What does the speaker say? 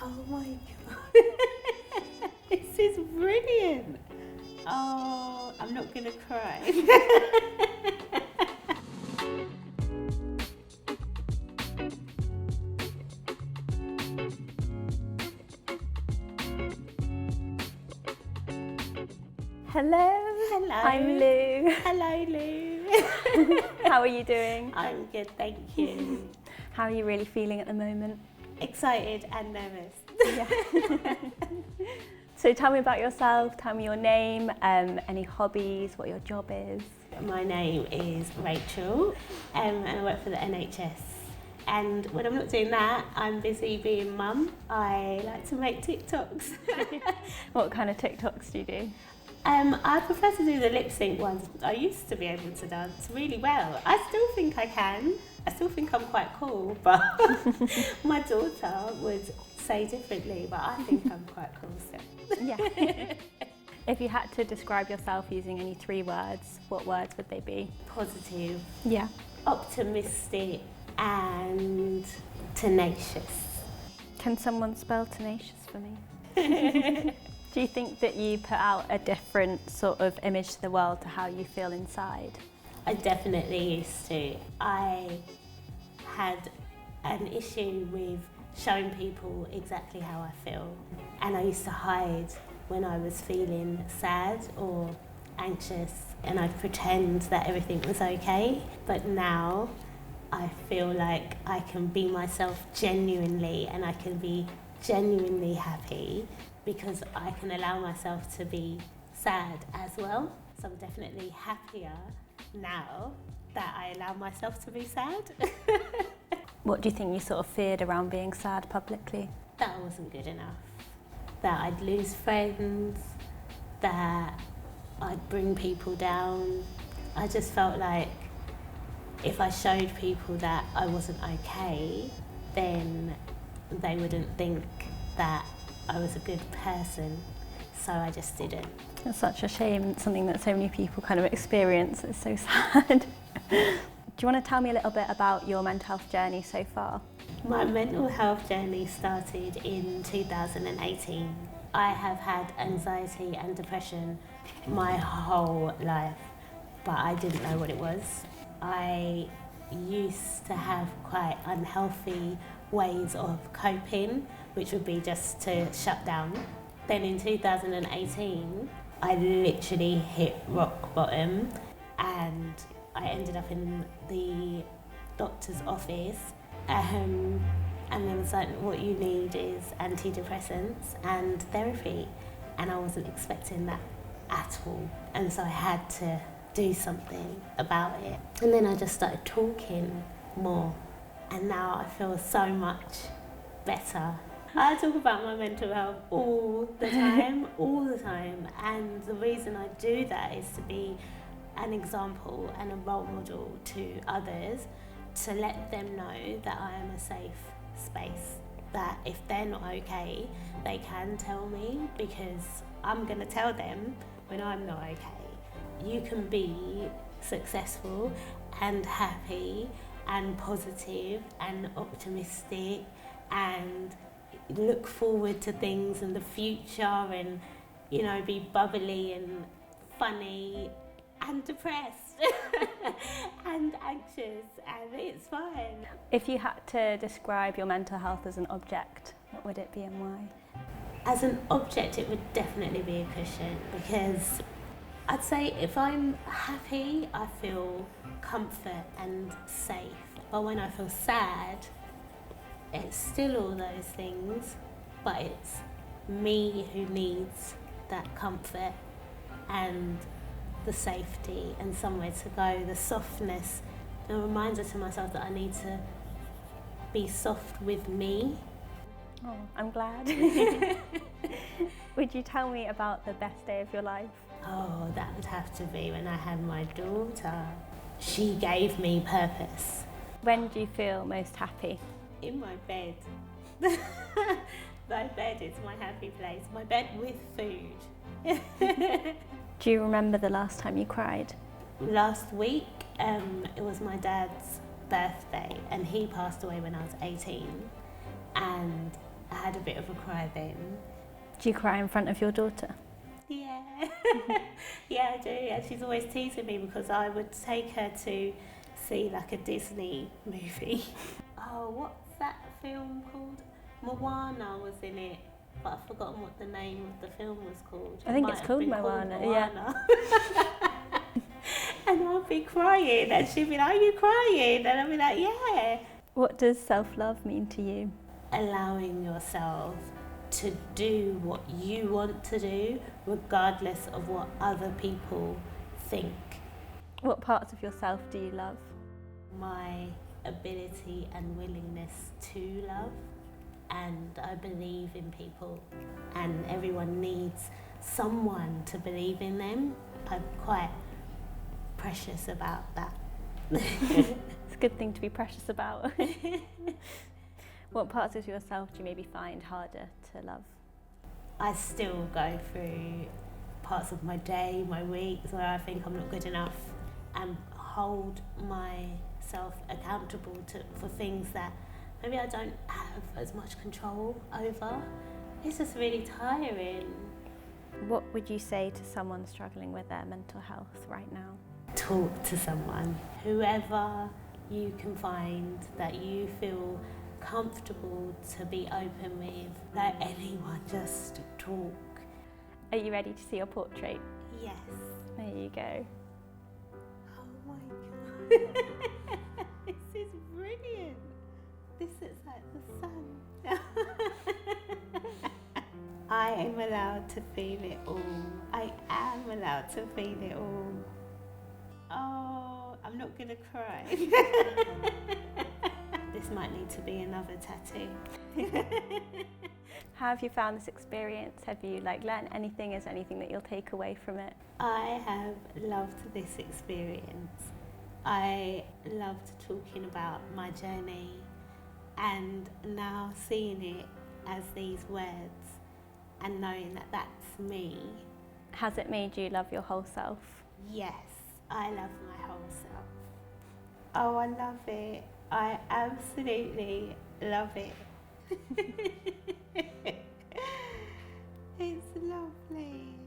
Oh my God. This is brilliant. Oh, I'm not gonna cry. Hello. Hello. I'm Lou. Hello, Lou. How are you doing? I'm good, thank you. How are you really feeling at the moment? Excited and nervous. Yeah. So tell me about yourself, tell me your name, any hobbies, what your job is. My name is Rachel, and I work for the NHS. And when I'm not doing that, I'm busy being mum. I like to make TikToks. What kind of TikToks do you do? I prefer to do the lip sync ones. I used to be able to dance really well. I still think I can. I still think I'm quite cool, but my daughter would say differently, but I think I'm quite cool still. Yeah. If you had to describe yourself using any 3 words, what words would they be? Positive, Yeah. optimistic, and tenacious. Can someone spell tenacious for me? Do you think that you put out a different sort of image to the world to how you feel inside? I definitely used to. I had an issue with showing people exactly how I feel, and I used to hide when I was feeling sad or anxious, and I'd pretend that everything was okay. But now I feel like I can be myself genuinely, and I can be genuinely happy because I can allow myself to be sad as well. So I'm definitely happier now that I allow myself to be sad. What do you think you sort of feared around being sad publicly? That I wasn't good enough. That I'd lose friends, that I'd bring people down. I just felt like if I showed people that I wasn't okay, then they wouldn't think that I was a good person, so I just didn't. It's such a shame, it's something that so many people kind of experience. It's so sad. Do you want to tell me a little bit about your mental health journey so far? My mental health journey started in 2018. I have had anxiety and depression my whole life, but I didn't know what it was. I used to have quite unhealthy ways of coping, which would be just to shut down. Then in 2018, I literally hit rock bottom, and I ended up in the doctor's office, and they was like, what you need is antidepressants and therapy, and I wasn't expecting that at all, and so I had to do something about it. And then I just started talking more, and now I feel so much better. I talk about my mental health all the time, and the reason I do that is to be an example and a role model to others, to let them know that I am a safe space, that if they're not okay, they can tell me, because I'm going to tell them when I'm not okay. You can be successful and happy and positive and optimistic and look forward to things in the future, and be bubbly and funny and depressed and anxious, and it's fine. If you had to describe your mental health as an object, what would it be and why? As an object, it would definitely be a cushion, because I'd say if I'm happy, I feel comfort and safe. But when I feel sad, it's still all those things, but it's me who needs that comfort and the safety and somewhere to go, the softness, a reminder to myself that I need to be soft with me. Oh, I'm glad. Would you tell me about the best day of your life? Oh, that would have to be when I had my daughter. She gave me purpose. When do you feel most happy? In my bed. My bed is my happy place. My bed with food. Do you remember the last time you cried? Last week, it was my dad's birthday, and he passed away when I was 18. And I had a bit of a cry then. Do you cry in front of your daughter? Yeah, yeah, I do. And she's always teasing me because I would take her to see like a Disney movie. Oh, what's that film called? Moana was in it, but I've forgotten what the name of the film was called. I think it's called Moana, yeah. And I'll be crying and she'll be like, are you crying? And I'll be like, yeah. What does self-love mean to you? Allowing yourself to do what you want to do, regardless of what other people think. What parts of yourself do you love? My ability and willingness to love, and I believe in people, and everyone needs someone to believe in them. I'm quite precious about that. It's a good thing to be precious about. What parts of yourself do you maybe find harder to love? I still go through parts of my day, my weeks, where I think I'm not good enough, and hold myself accountable for things that maybe I don't have as much control over. It's just really tiring. What would you say to someone struggling with their mental health right now? Talk to someone, whoever you can find that you feel comfortable to be open with. Let anyone just talk. Are you ready to see your portrait? Yes. There you go. Oh my god. This is brilliant. This is like the sun. I am allowed to feel it all. I am allowed to feel it all. Oh, I'm not gonna cry. This might need to be another tattoo. How have you found this experience? Have you learned anything? Is there anything that you'll take away from it? I have loved this experience. I loved talking about my journey and now seeing it as these words and knowing that that's me. Has it made you love your whole self? Yes, I love my whole self. Oh, I love it. I absolutely love it. It's lovely.